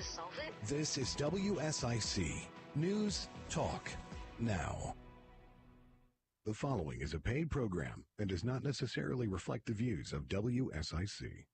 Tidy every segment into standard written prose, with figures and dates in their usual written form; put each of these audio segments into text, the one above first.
solve it? This is WSIC News Talk Now. The following is a paid program and does not necessarily reflect the views of WSIC.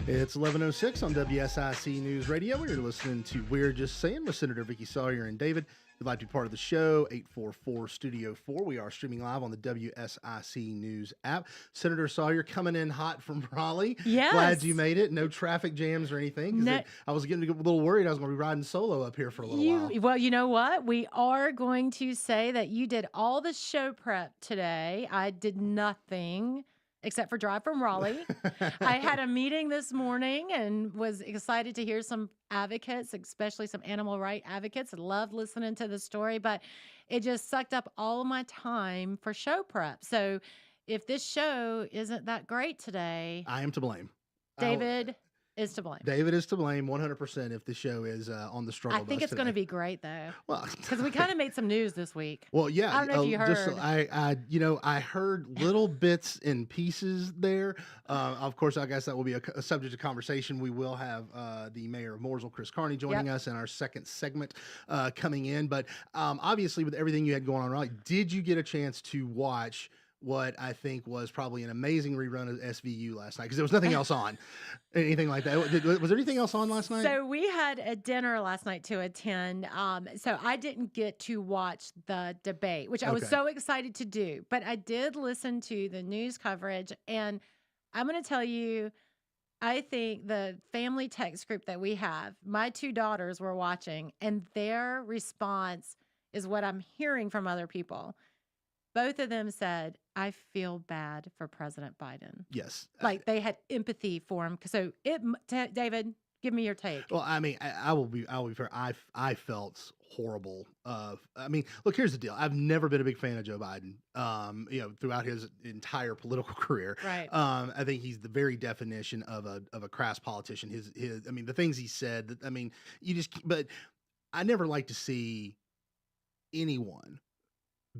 It's 11:06 on WSIC News Radio. You're listening to We're Just Saying with Senator Vicki Sawyer and David. If you'd like to be part of the show, 844-STUDIO-4. We are streaming live on the WSIC News app. Senator Sawyer coming in hot from Raleigh. Yes. Glad you made it. No traffic jams or anything. No. I was getting a little worried I was going to be riding solo up here for a little while. Well, you know what? We are going to say that you did all the show prep today. I did nothing except for drive from Raleigh. I had a meeting this morning and was excited to hear some advocates, especially some animal rights advocates. I loved listening to the story, but it just sucked up all of my time for show prep. So if this show isn't that great today, I am to blame. David is to blame. David is to blame 100% if the show is on the struggle I think bus it's going to today. be great, though, Well, because we kind of made some news this week. Well, yeah. I don't know if you heard. I heard little bits and pieces there. Of course, I guess that will be a subject of conversation. We will have the mayor of Mooresville, Carney, joining us in our second segment coming in. But obviously, with everything you had going on, right? Did you get a chance to watch what I think was probably an amazing rerun of SVU last night? Because there was nothing else on, anything like that. Was there anything else on last night? So we had a dinner last night to attend. So I didn't get to watch the debate, which I was so excited to do. But I did listen to the news coverage. And I'm going to tell you, I think the family text group that we have, my two daughters were watching, and their response is what I'm hearing from other people. Both of them said, I feel bad for President Biden. Yes. Like they had empathy for him. So David, give me your take. Well, I mean, I will be fair. I felt horrible. Look, here's the deal. I've never been a big fan of Joe Biden. Throughout his entire political career. Right. I think he's the very definition of a crass politician. The things he said, but I never like to see anyone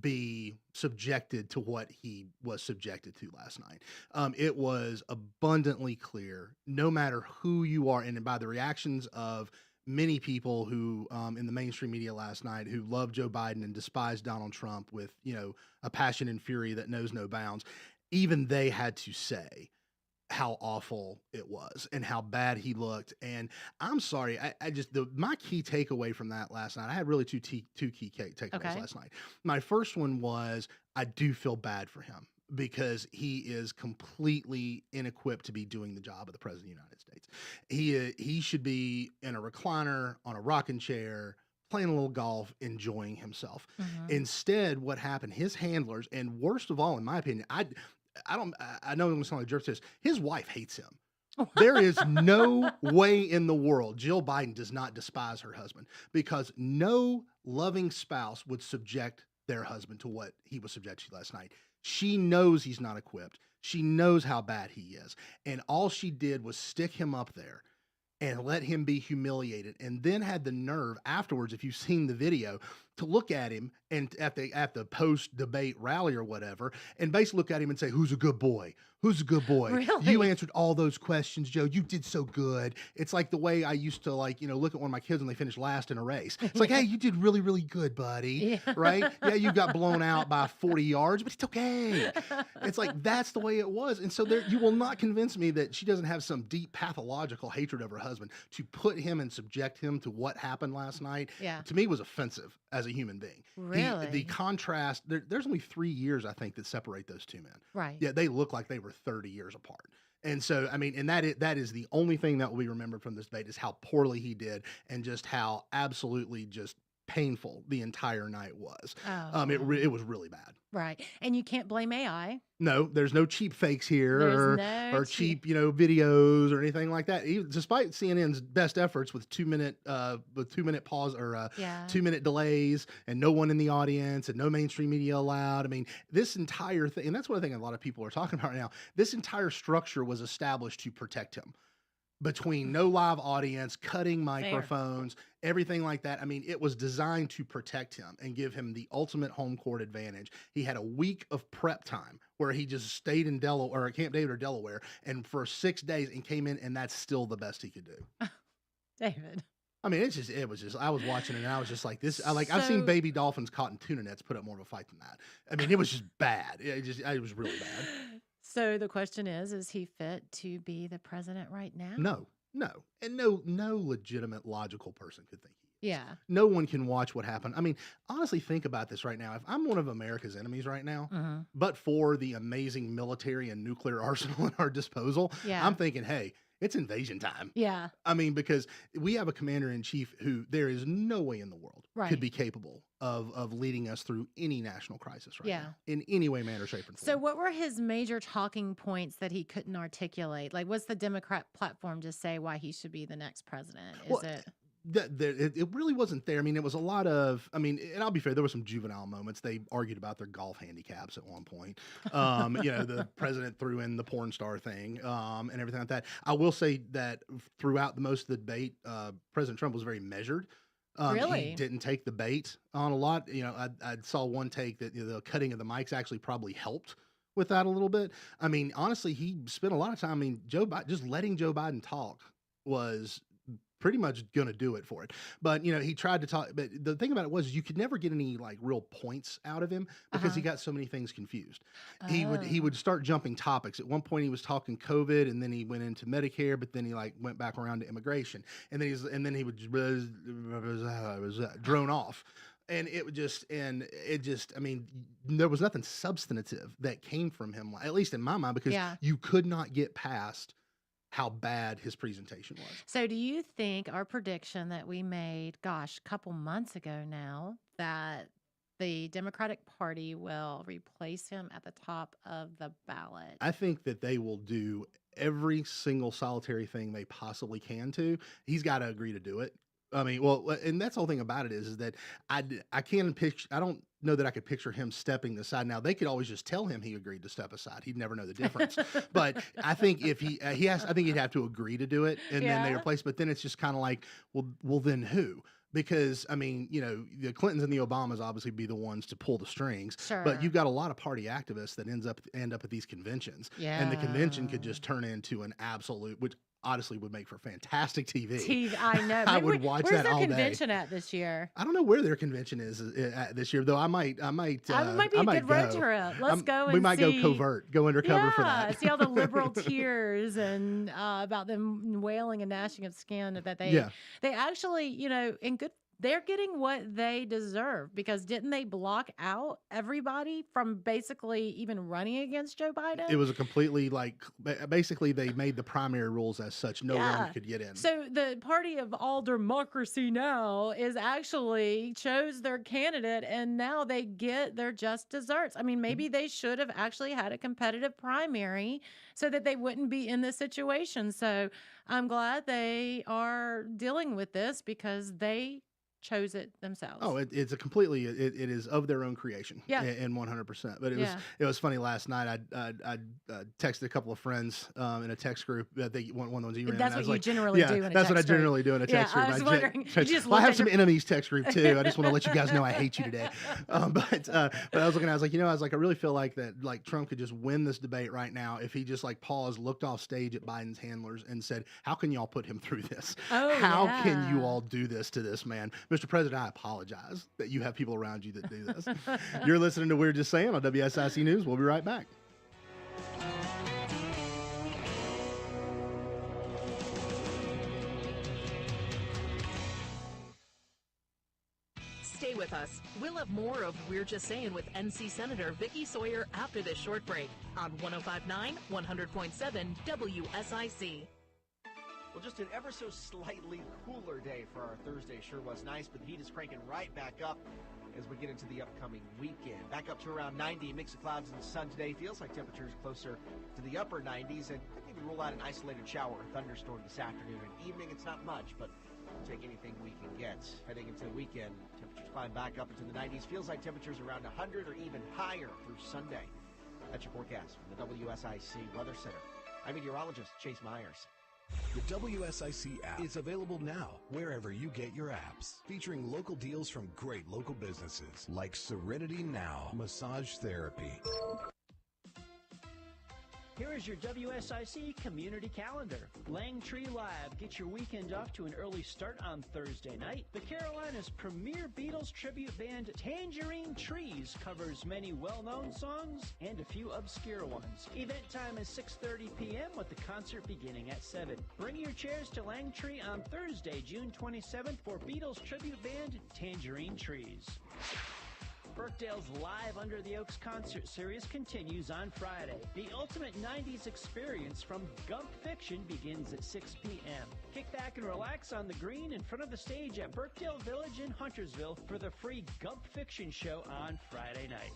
be subjected to what he was subjected to last night. It was abundantly clear, no matter who you are, and by the reactions of many people who in the mainstream media last night who loved Joe Biden and despised Donald Trump with, a passion and fury that knows no bounds, even they had to say how awful it was and how bad he looked. And I'm sorry, my key takeaway from that last night, I had really two key takeaways last night. My first one was, I do feel bad for him because he is completely inequipped to be doing the job of the president of the United States. He should be in a recliner, on a rocking chair, playing a little golf, enjoying himself. Mm-hmm. Instead, what happened, his handlers, and worst of all, in my opinion, I know I'm going to sound like a jerk to this. His wife hates him. There is no way in the world Jill Biden does not despise her husband, because no loving spouse would subject their husband to what he was subjected to last night. She knows he's not equipped. She knows how bad he is. And all she did was stick him up there and let him be humiliated, and then had the nerve afterwards, if you've seen the video, to look at him and at the post-debate rally or whatever, and basically look at him and say, who's a good boy? Who's a good boy? Really? You answered all those questions, Joe. You did so good. It's like the way I used to look at one of my kids when they finished last in a race. It's like, hey, you did really, really good, buddy. Yeah. Right? Yeah, you got blown out by 40 yards, but it's okay. It's like, that's the way it was. And so you will not convince me that she doesn't have some deep pathological hatred of her husband. To put him and subject him to what happened last night, to me, was offensive as a human being. Really? The contrast, there's only 3 years, I think, that separate those two men. Right. Yeah, they look like they were 30 years apart. And so, and that is the only thing that will be remembered from this debate, is how poorly he did, and just how absolutely just painful the entire night was. Oh. It was really bad. Right. And you can't blame AI. No, there's no cheap fakes here, or cheap, videos or anything like that. Even, despite CNN's best efforts with 2 minute pause or 2 minute delays, and no one in the audience and no mainstream media allowed. This entire thing, and that's what I think a lot of people are talking about right now. This entire structure was established to protect him. between no live audience, cutting microphones, everything like that. I mean, it was designed to protect him and give him the ultimate home court advantage. He had a week of prep time where he just stayed in Delaware or Camp David or Delaware, and for 6 days and came in, and that's still the best he could do. David. I mean, it was just, I was watching it and I was just like this. I've seen baby dolphins caught in tuna nets put up more of a fight than that. I mean, it was just bad. It was really bad. So the question is he fit to be the president right now? No. And no legitimate logical person could think he is. Yeah. No one can watch what happened. I mean, honestly, think about this right now. If I'm one of America's enemies right now, but for the amazing military and nuclear arsenal at our disposal, I'm thinking, hey, it's invasion time. Yeah. I mean, because we have a commander-in-chief who there is no way in the world could be capable of leading us through any national crisis now, in any way, manner, shape, or form. So what were his major talking points that he couldn't articulate? Like, what's the Democrat platform to say why he should be the next president? It really wasn't there. I mean, it was a lot of, and I'll be fair, there were some juvenile moments. They argued about their golf handicaps at one point. The president threw in the porn star thing and everything like that. I will say that throughout most of the debate, President Trump was very measured. Really? He didn't take the bait on a lot. I saw one take that the cutting of the mics actually probably helped with that a little bit. I mean, honestly, he spent a lot of time. I mean, just letting Joe Biden talk was pretty much going to do it for it. But, he tried to talk, but the thing about it was you could never get any like real points out of him because he got so many things confused. He would start jumping topics. At one point he was talking COVID and then he went into Medicare, but then he like went back around to immigration and then he would drone off. And there was nothing substantive that came from him, at least in my mind, because you could not get past how bad his presentation was. So do you think our prediction that we made, a couple months ago now, that the Democratic Party will replace him at the top of the ballot? I think that they will do every single solitary thing they possibly can to. He's got to agree to do it. I mean, and that's the whole thing about it is that I don't know that I could picture him stepping aside. Now they could always just tell him he agreed to step aside. He'd never know the difference. But I think if I think he'd have to agree to do it and then they replace, but then it's just kind of like, well, then who? Because the Clintons and the Obamas obviously be the ones to pull the strings, but you've got a lot of party activists that end up at these conventions, and the convention could just turn into an absolute, which honestly would make for fantastic TV. I know. I would watch that all day. Where's their convention at this year? I don't know where their convention is at this year, though. I might be a good road trip. Let's go. We might go covert, go undercover for that. See all the liberal tears and about them wailing and gnashing of skin that they actually, in good. They're getting what they deserve because didn't they block out everybody from basically even running against Joe Biden? It was a completely basically they made the primary rules as such. No one could get in. So the party of all democracy now is actually chose their candidate and now they get their just desserts. I mean, maybe they should have actually had a competitive primary so that they wouldn't be in this situation. So I'm glad they are dealing with this because they chose it themselves. Oh, it's a completely, it is of their own creation. And 100%. But it was funny last night. I texted a couple of friends in a text group that one of the ones you ran. That's what you generally do in a text group. That's what I generally do in a text group. I was wondering. I have some enemies text group too. I just want to let you guys know I hate you today. But I was looking, I was like, I really feel like that, like Trump could just win this debate right now if he just like paused, looked off stage at Biden's handlers and said, how can y'all put him through this? How can you all do this to this man? Mr. President, I apologize that you have people around you that do this. You're listening to We're Just Saying on WSIC News. We'll be right back. Stay with us. We'll have more of We're Just Saying with NC Senator Vicki Sawyer after this short break on 105.9, 100.7 WSIC. Well, just an ever so slightly cooler day for our Thursday. Sure was nice, but the heat is cranking right back up as we get into the upcoming weekend. Back up to around 90, mix of clouds and sun today. Feels like temperatures closer to the upper 90s, and I think we rule out an isolated shower or thunderstorm this afternoon and evening. It's not much, but we'll take anything we can get. Heading into the weekend, temperatures climb back up into the 90s. Feels like temperatures around 100 or even higher through Sunday. That's your forecast from the WSIC Weather Center. I'm meteorologist Chase Myers. The WSIC app is available now wherever you get your apps, featuring local deals from great local businesses like Serenity Now Massage Therapy. Here is your WSIC community calendar. Langtree Live gets your weekend off to an early start on Thursday night. The Carolinas' premier Beatles tribute band Tangerine Trees covers many well-known songs and a few obscure ones. Event time is 6:30 p.m. with the concert beginning at 7. Bring your chairs to Langtree on Thursday, June 27th for Beatles tribute band Tangerine Trees. Birkdale's Live Under the Oaks concert series continues on Friday. The ultimate 90s experience from Gump Fiction begins at 6 p.m. Kick back and relax on the green in front of the stage at Birkdale Village in Huntersville for the free Gump Fiction show on Friday night.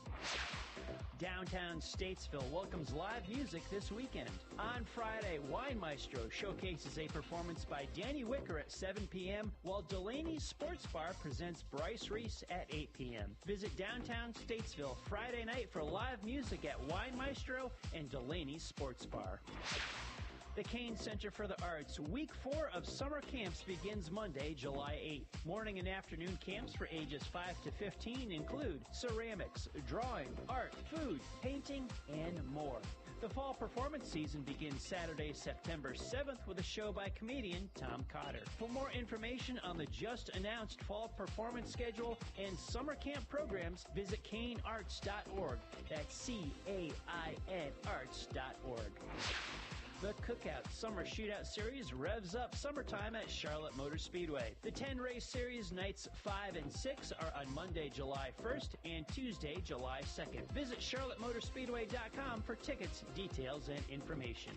Downtown Statesville welcomes live music this weekend. On Friday, Wine Maestro showcases a performance by Danny Wicker at 7 p.m., while Delaney's Sports Bar presents Bryce Reese at 8 p.m. Visit Downtown Statesville Friday night for live music at Wine Maestro and Delaney's Sports Bar. The Kane Center for the Arts, Week 4 of summer camps begins Monday, July 8th. Morning and afternoon camps for ages 5 to 15 include ceramics, drawing, art, food, painting, and more. The fall performance season begins Saturday, September 7th with a show by comedian Tom Cotter. For more information on the just announced fall performance schedule and summer camp programs, visit canearts.org. That's CAIN arts.org. The Cookout Summer Shootout Series revs up summertime at Charlotte Motor Speedway. The 10-race series nights 5 and 6 are on Monday, July 1st and Tuesday, July 2nd. Visit charlottemotorspeedway.com for tickets, details, and information.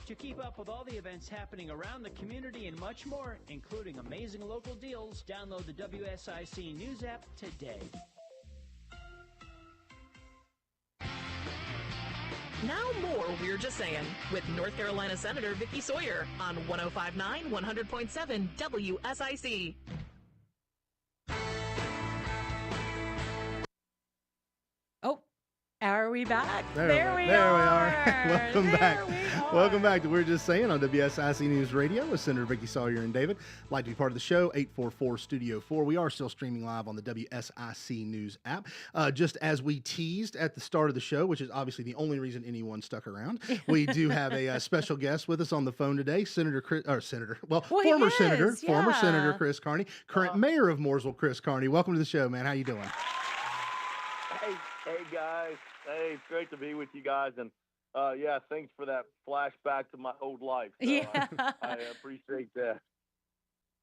To keep up with all the events happening around the community and much more, including amazing local deals, download the WSIC News app today. Now more We're Just Saying with North Carolina Senator Vicky Sawyer on 105.9, 100.7 WSIC. Oh, are we back? There we are. Welcome back. Welcome back to We're Just Saying on WSIC News Radio with Senator Vicky Sawyer and David. Like to be part of the show, 844-STUDIO-4. We are still streaming live on the WSIC News app. Just as we teased at the start of the show, which is obviously the only reason anyone stuck around, we do have a special guest with us on the phone today, former Senator Chris Carney, current mayor of Mooresville, Chris Carney. Welcome to the show, man. How you doing? Hey guys. Hey, it's great to be with you guys. And thanks for that flashback to my old life. So I appreciate that.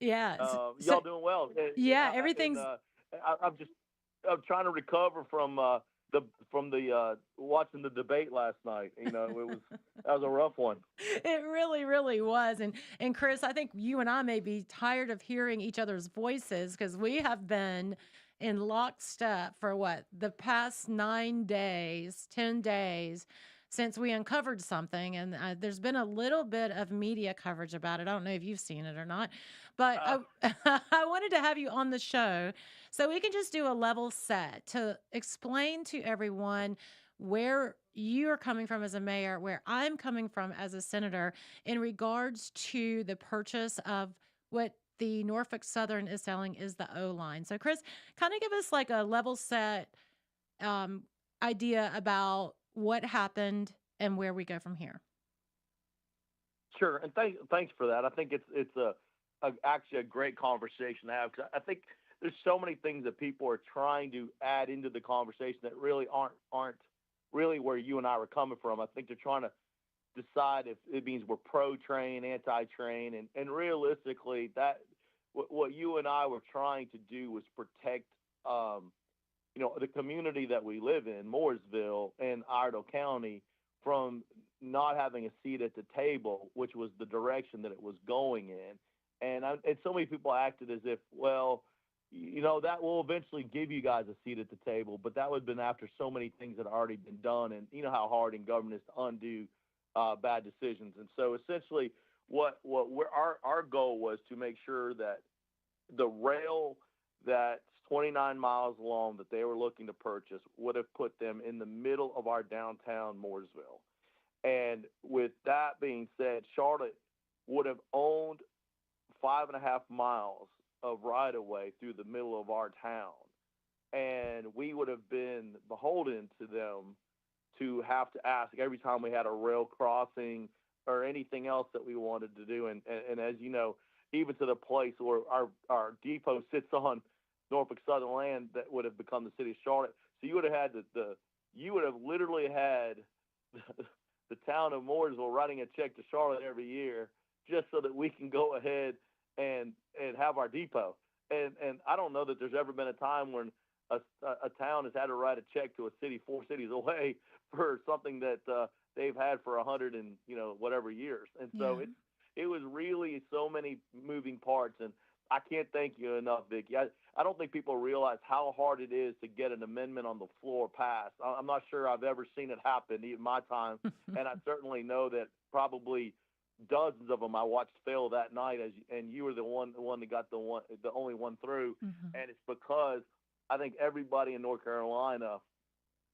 Yeah. Y'all doing well? Yeah, everything's. I'm trying to recover from the watching the debate last night. You know, that was a rough one. It really, really was. And Chris, I think you and I may be tired of hearing each other's voices because we have been in lockstep for the past 10 days since we uncovered something. And there's been a little bit of media coverage about it. I don't know if you've seen it or not, but I wanted to have you on the show so we can just do a level set to explain to everyone where you are coming from as a mayor, where I'm coming from as a senator in regards to the purchase of what the Norfolk Southern is selling is the O-line. So Chris, kind of give us like a level set idea about what happened and where we go from here. Sure, and thanks for that. I think it's actually a great conversation to have because I think there's so many things that people are trying to add into the conversation that really aren't really where you and I were coming from. I think they're trying to decide if it means we're pro-train, anti-train, and realistically, that what you and I were trying to do was protect, the community that we live in, Mooresville and Iredell County, from not having a seat at the table, which was the direction that it was going in. And so many people acted as if, that will eventually give you guys a seat at the table, but that would have been after so many things that had already been done, and you know how hard in government is to undo bad decisions. And so essentially our goal was to make sure that the rail that's 29 miles long that they were looking to purchase would have put them in the middle of our downtown Mooresville. And with that being said, Charlotte would have owned 5.5 miles of right of way through the middle of our town, and we would have been beholden to them to have to ask every time we had a rail crossing or anything else that we wanted to do. And as you know, even to the place where our depot sits on Norfolk Southern land that would have become the city of Charlotte. So you would have had you would have literally had the town of Mooresville writing a check to Charlotte every year just so that we can go ahead and have our depot. And I don't know that there's ever been a time when a town has had to write a check to a city 4 cities away for something that they've had for 100 and whatever years. And so it was really so many moving parts, and I can't thank you enough, Vicki. I don't think people realize how hard it is to get an amendment on the floor passed. I'm not sure I've ever seen it happen in my time, and I certainly know that probably dozens of them I watched fail that night, and you were the one that got the only one through. And it's because I think everybody in North Carolina,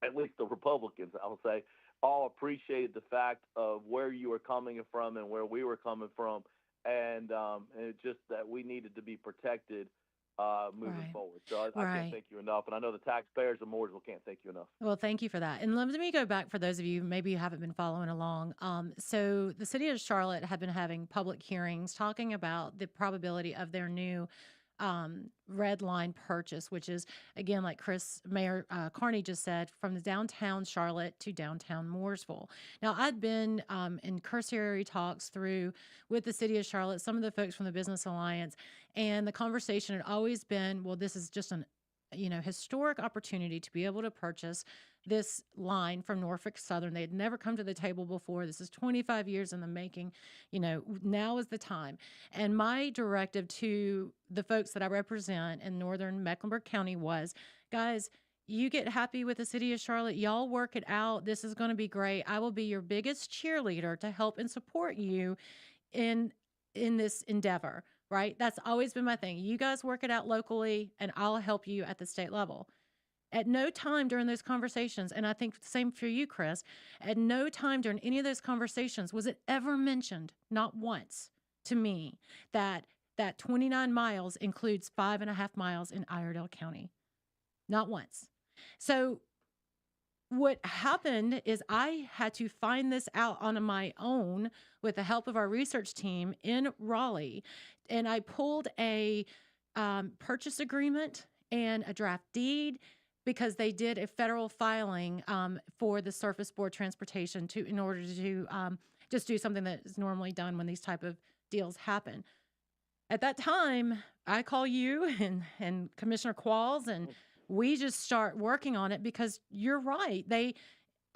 at least the Republicans, I would say, all appreciated the fact of where you were coming from and where we were coming from, and it's just that we needed to be protected moving forward. So I can't thank you enough, and I know the taxpayers of Mooresville can't thank you enough. Well, thank you for that. And let me go back for those of you maybe you haven't been following along. So the city of Charlotte had been having public hearings talking about the probability of their new red line purchase, which is, again, like Mayor Carney just said, from the downtown Charlotte to downtown Mooresville. Now, I'd been in cursory talks with the city of Charlotte, some of the folks from the Business Alliance, and the conversation had always been, well, this is just an historic opportunity to be able to purchase this line from Norfolk Southern. They had never come to the table before. This is 25 years in the making. Now is the time. And my directive to the folks that I represent in northern Mecklenburg County was, guys, you get happy with the city of Charlotte. Y'all work it out. This is going to be great. I will be your biggest cheerleader to help and support you in this endeavor. Right? That's always been my thing. You guys work it out locally, and I'll help you at the state level. At no time during those conversations, and I think the same for you, Chris, at no time during any of those conversations was it ever mentioned, not once, to me, that 29 miles includes 5.5 miles in Iredell County. Not once. So what happened is I had to find this out on my own with the help of our research team in Raleigh. And I pulled a purchase agreement and a draft deed because they did a federal filing for the surface board transportation in order to just do something that is normally done when these type of deals happen. At that time, I call you and Commissioner Qualls, and we just start working on it because you're right.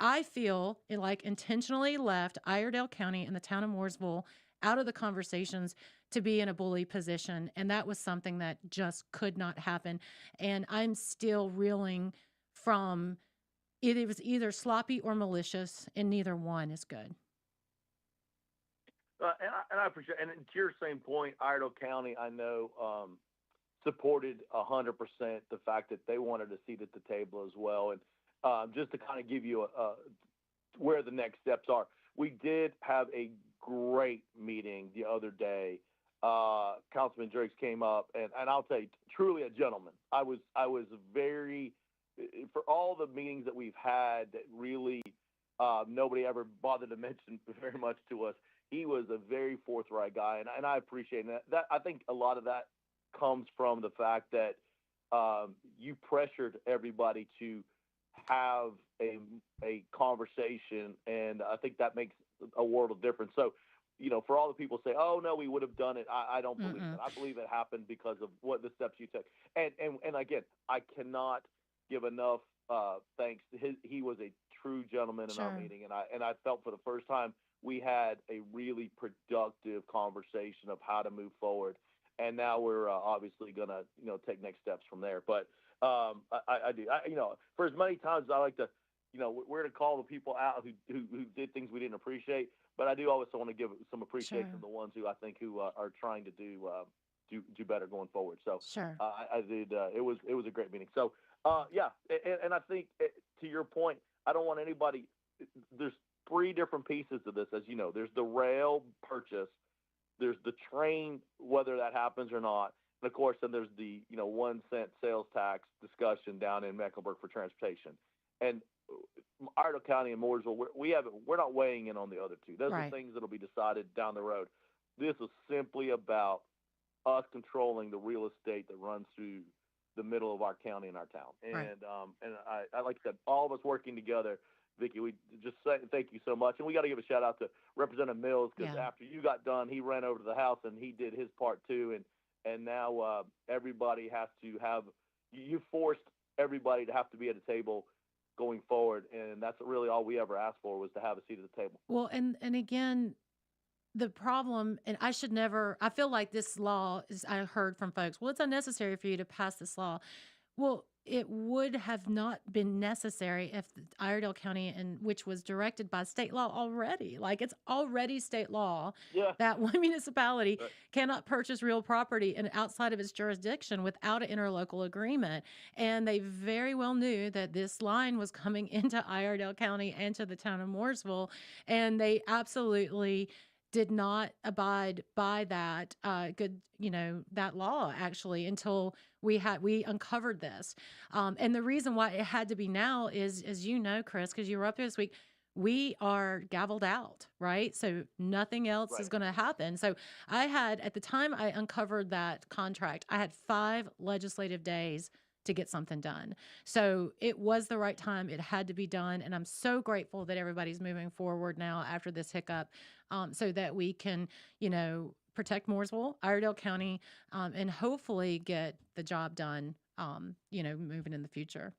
I feel like intentionally left Iredell County and the town of Mooresville out of the conversations to be in a bully position. And that was something that just could not happen. And I'm still reeling from it was either sloppy or malicious, and neither one is good. And I appreciate, and to your same point, Iredell County, I know, supported 100% the fact that they wanted a seat at the table as well. And just to kind of give you where the next steps are, we did have a great meeting the other day. Councilman Drakes came up, and I'll tell you, truly a gentleman. I was very, for all the meetings that we've had that really nobody ever bothered to mention very much to us, he was a very forthright guy, and I appreciate that. I think a lot of that comes from the fact that you pressured everybody to have a conversation, and I think that makes a world of difference. So, for all the people say, "Oh no, we would have done it," I don't believe that. I believe it happened because of what the steps you took. And again, I cannot give enough thanks. He was a true gentleman in our meeting, and I felt for the first time we had a really productive conversation of how to move forward. And now we're obviously going to, take next steps from there. But I do, for as many times as I like to, we're going to call the people out who did things we didn't appreciate. But I do also want to give some appreciation to the ones who I think who are trying to do better going forward. So I did. It was a great meeting. So and I think to your point, I don't want anybody. There's 3 different pieces to this, as you know. There's the rail purchase, there's the train, whether that happens or not. And of course, then there's the 1 cent sales tax discussion down in Mecklenburg for transportation. And Iredell County and Mooresville, we're not weighing in on the other two. Those are things that'll be decided down the road. This is simply about us controlling the real estate that runs through the middle of our county and our town. And I like I said, all of us working together. Vicki, we just say thank you so much. And we got to give a shout out to Representative Mills, because after you got done, he ran over to the House and he did his part too. And now everybody has to have, you forced everybody to have to be at a table going forward. And that's really all we ever asked for, was to have a seat at the table. Well, and again, the problem, and I feel like this law is, I heard from folks, well, it's unnecessary for you to pass this law. Well, it would have not been necessary if Iredell County, which was directed by state law already, like it's already state law that one municipality cannot purchase real property outside of its jurisdiction without an interlocal agreement. And they very well knew that this line was coming into Iredell County and to the town of Mooresville, and they absolutely did not abide by that that law actually until we uncovered this. And the reason why it had to be now is, as you know, Chris, because you were up here this week, we are gavelled out, right? So nothing else is going to happen. So at the time I uncovered that contract, I had 5 legislative days to get something done. So it was the right time. It had to be done. And I'm so grateful that everybody's moving forward now after this hiccup, so that we can, protect Mooresville, Iredell County, and hopefully get the job done, moving in the future.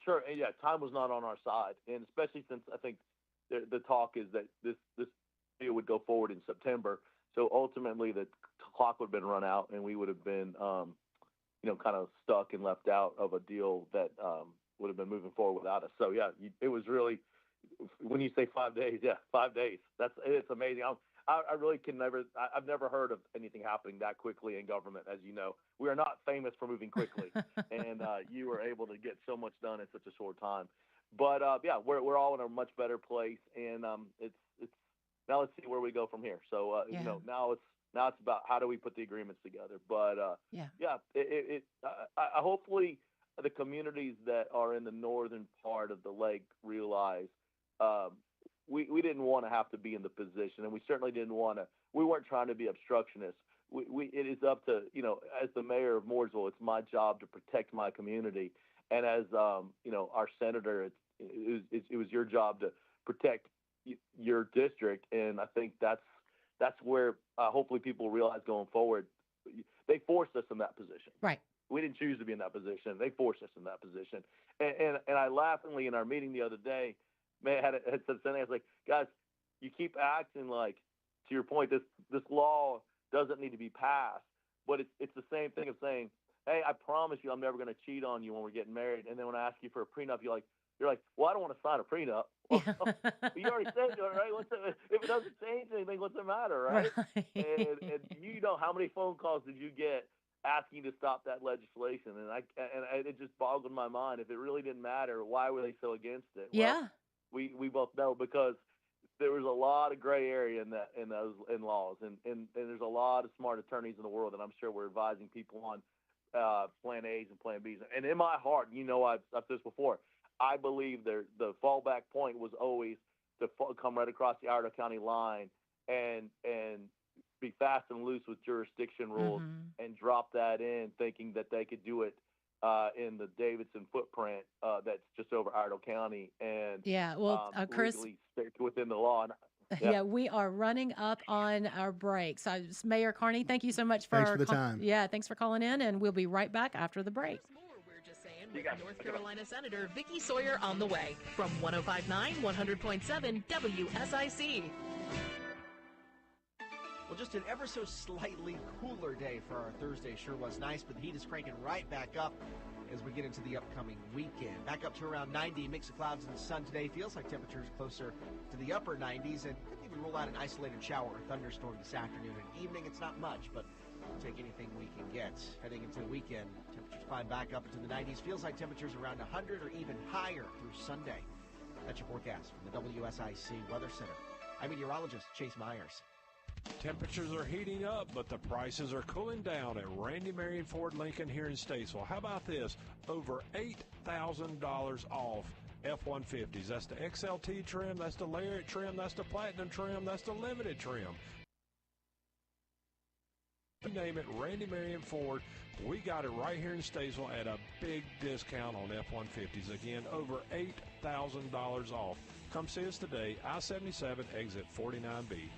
Sure. And time was not on our side. And especially since I think the talk is that this deal would go forward in September. So ultimately the clock would have been run out and we would have been, kind of stuck and left out of a deal that would have been moving forward without us. So it was really, when you say 5 days, 5 days. It's amazing. I really I've never heard of anything happening that quickly in government. As you know, we are not famous for moving quickly, and you were able to get so much done in such a short time. But we're all in a much better place, and it's now let's see where we go from here. So now it's about how do we put the agreements together. But I hopefully the communities that are in the northern part of the lake realize we didn't want to have to be in the position, and we certainly didn't want to. We weren't trying to be obstructionists. It is up to as the mayor of Mooresville, it's my job to protect my community, and as our senator, it was your job to protect your district, and I think that's where hopefully people realize going forward. They forced us in that position. Right. We didn't choose to be in that position. They forced us in that position. And I laughingly in our meeting the other day, had said something. I was like, guys, you keep acting like, to your point, this law doesn't need to be passed, but it's the same thing of saying, hey, I promise you I'm never going to cheat on you when we're getting married. And then when I ask you for a prenup, you're like, well, I don't want to sign a prenup. Well, you already said it, right? If it doesn't change anything, what's the matter, right? And you know how many phone calls did you get asking to stop that legislation? And it just boggled my mind. If it really didn't matter, why were they so against it? Well, we both know, because there was a lot of gray area in those laws, and there's a lot of smart attorneys in the world that I'm sure were advising people on plan A's and plan B's. And in my heart, I've said this before, I believe the fallback point was always to come right across the Iredell County line and be fast and loose with jurisdiction rules and drop that in, thinking that they could do it in the Davidson footprint that's just over Iredell County, and Chris, legally stick within the law. And, we are running up on our break. So, Mayor Carney, thank you so much for the time. Thanks for calling in, and we'll be right back after the break. With North Carolina Senator Vicki Sawyer on the way from 105.9, 100.7 WSIC. Well, just an ever so slightly cooler day for our Thursday. Sure was nice, but the heat is cranking right back up as we get into the upcoming weekend. Back up to around 90, mix of clouds and sun today. Feels like temperatures closer to the upper 90s, and could even rule out an isolated shower or thunderstorm this afternoon and evening. It's not much, but we'll take anything we can get. Heading into the weekend, temperatures climb back up into the 90s. Feels like temperatures around 100 or even higher through Sunday. That's your forecast from the WSIC Weather Center. I'm meteorologist Chase Myers. Temperatures are heating up, but the prices are cooling down at Randy Marion Ford Lincoln here in Statesville. How about this? Over $8,000 off F-150s. That's the XLT trim, that's the Lariat trim, that's the Platinum trim, that's the Limited trim. You name it, Randy Marion Ford. We got it right here in Statesville at a big discount on F-150s. Again, over $8,000 off. Come see us today, I-77, exit 49B.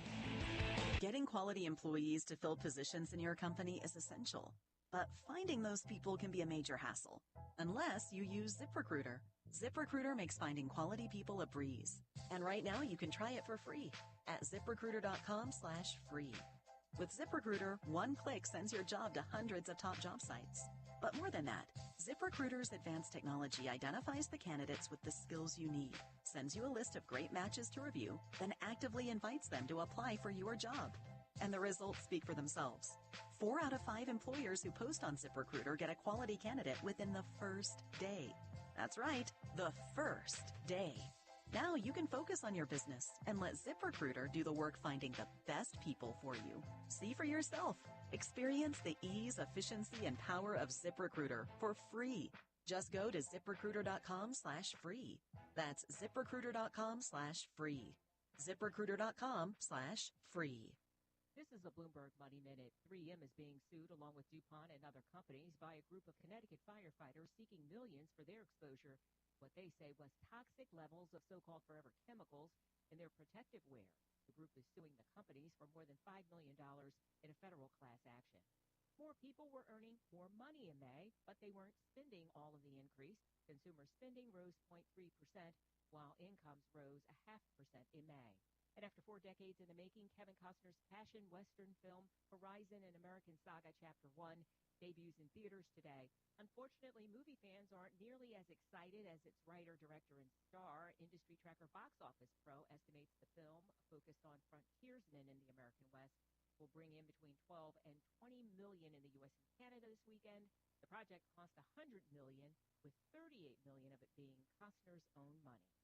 Getting quality employees to fill positions in your company is essential, but finding those people can be a major hassle, unless you use ZipRecruiter. ZipRecruiter makes finding quality people a breeze. And right now you can try it for free at ZipRecruiter.com/free. With ZipRecruiter, one click sends your job to hundreds of top job sites. But more than that, ZipRecruiter's advanced technology identifies the candidates with the skills you need, sends you a list of great matches to review, then actively invites them to apply for your job. And the results speak for themselves. 4 out of 5 employers who post on ZipRecruiter get a quality candidate within the first day. That's right, the first day. Now you can focus on your business and let ZipRecruiter do the work finding the best people for you. See for yourself. Experience the ease, efficiency, and power of ZipRecruiter for free. Just go to ZipRecruiter.com/free. That's ZipRecruiter.com/free. ZipRecruiter.com/free. This is a Bloomberg Money Minute. 3M is being sued along with DuPont and other companies by a group of Connecticut firefighters seeking millions for their exposure to what they say was toxic levels of so-called forever chemicals in their protective wear. The group is suing the companies for more than $5 million in a federal class action. More people were earning more money in May, but they weren't spending all of the increase. Consumer spending rose 0.3%, while incomes rose 0.5% in May. And after 4 decades in the making, Kevin Costner's passion Western film Horizon and American Saga Chapter 1 debuts in theaters today. Unfortunately, movie fans aren't nearly as excited as its writer, director, and star. Industry tracker Box Office Pro estimates the film, focused on frontiersmen in the American West, will bring in between $12 and $20 million in the U.S. and Canada this weekend. The project cost $100 million, with $38 million of it being Costner's own money.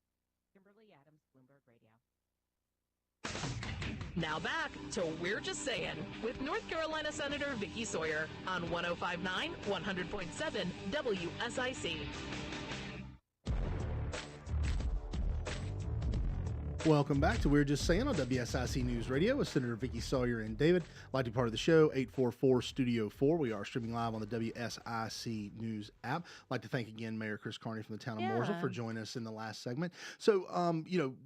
Kimberly Adams, Bloomberg Radio. Now back to We're Just Saying with North Carolina Senator Vicky Sawyer on 105.9, 100.7 WSIC. Welcome back to We're Just Saying on WSIC News Radio with Senator Vicky Sawyer and David. Like to be part of the show, 844-STUDIO-4. We are streaming live on the WSIC News app. Like to thank again Mayor Chris Carney from the town of Mooresville for joining us in the last segment. So,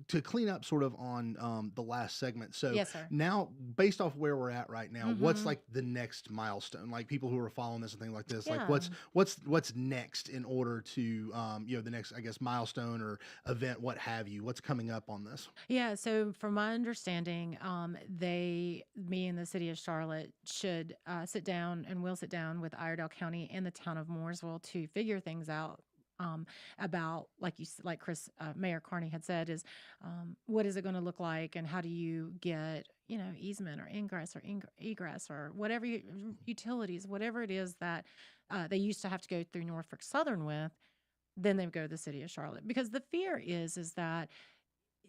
to clean up sort of on the last segment. So yes, sir. Now, based off where we're at right now, what's like the next milestone? Like people who are following this and things like this, like what's next in order to, the next, I guess, milestone or event, what have you? What's coming up on this? Yeah, so from my understanding, me and the city of Charlotte should sit down and will sit down with Iredell County and the town of Mooresville to figure things out about, like Mayor Carney had said, is what is it going to look like, and how do you get easement or ingress or egress or whatever utilities, whatever it is that they used to have to go through Norfolk Southern with, then they would go to the city of Charlotte, because the fear is that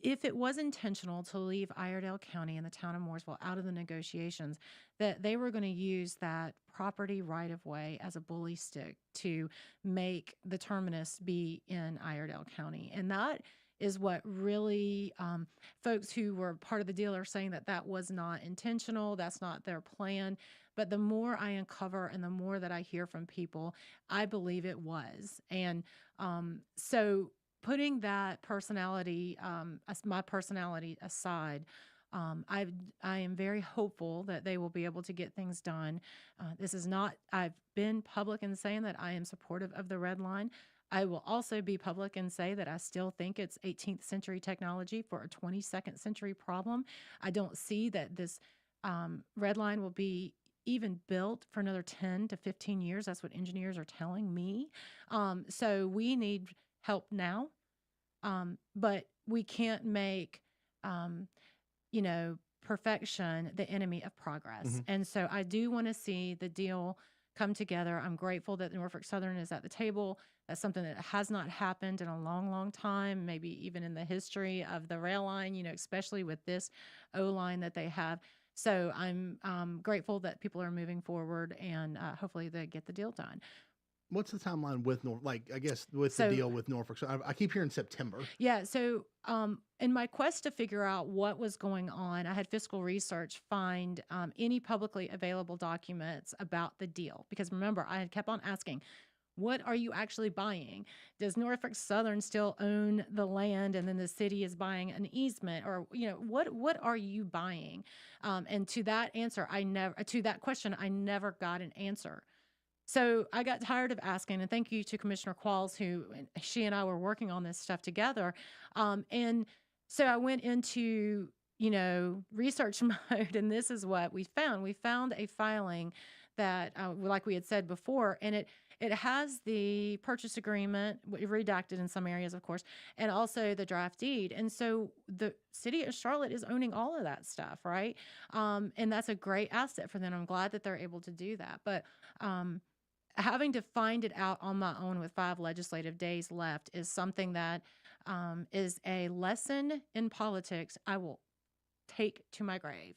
if it was intentional to leave Iredell County and the town of Mooresville out of the negotiations, that they were going to use that property right-of-way as a bully stick to make the terminus be in Iredell County. And that is what really folks who were part of the deal are saying, that was not intentional, that's not their plan. But the more I uncover and the more that I hear from people, I believe it was. And so putting that personality, my personality aside, I am very hopeful that they will be able to get things done. I've been public in saying that I am supportive of the red line. I will also be public and say that I still think it's 18th century technology for a 22nd century problem. I don't see that this red line will be even built for another 10 to 15 years. That's what engineers are telling me. So we need help now, but we can't make, perfection the enemy of progress. And so I do want to see the deal come together. I'm grateful that Norfolk Southern is at the table. That's something that has not happened in a long, long time, maybe even in the history of the rail line, especially with this O line that they have. So I'm grateful that people are moving forward, and hopefully they get the deal done. What's the timeline with I guess with the So deal with Norfolk? So I keep hearing September. yeah, so in my quest to figure out what was going on, I had Fiscal Research find any publicly available documents about the deal. Because remember, I had kept on asking, what are you actually buying? Does Norfolk Southern still own the land, and then the city is buying an easement, or what are you buying? And to that question, I never got an answer. So I got tired of asking, and thank you to Commissioner Qualls, she and I were working on this stuff together. And so I went into, research mode, and this is what we found. We found a filing that, like we had said before, and it has the purchase agreement, redacted in some areas, of course, and also the draft deed. And so the city of Charlotte is owning all of that stuff, right? And that's a great asset for them. I'm glad that they're able to do that. But having to find it out on my own with 5 legislative days left is something that is a lesson in politics I will take to my grave.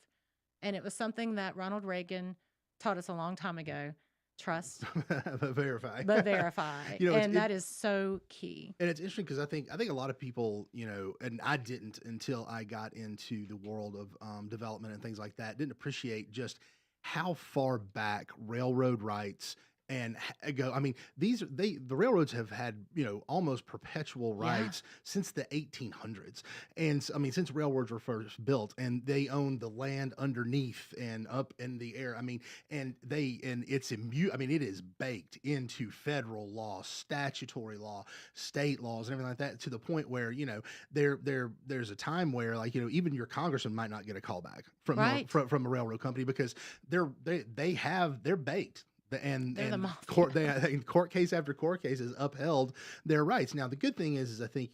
And it was something that Ronald Reagan taught us a long time ago. Trust, but verify. But verify. And that is so key. And it's interesting because I think a lot of people, and I didn't until I got into the world of development and things like that, didn't appreciate just how far back railroad rights and go. I mean, the railroads have had, almost perpetual rights since the 1800s. And I mean, since railroads were first built, and they owned the land underneath and up in the air. I mean, it is baked into federal law, statutory law, state laws, and everything like that, to the point where, there's a time where, like, even your congressman might not get a call back from a railroad company because they're baked. And court case after court case has upheld their rights. Now, the good thing is I think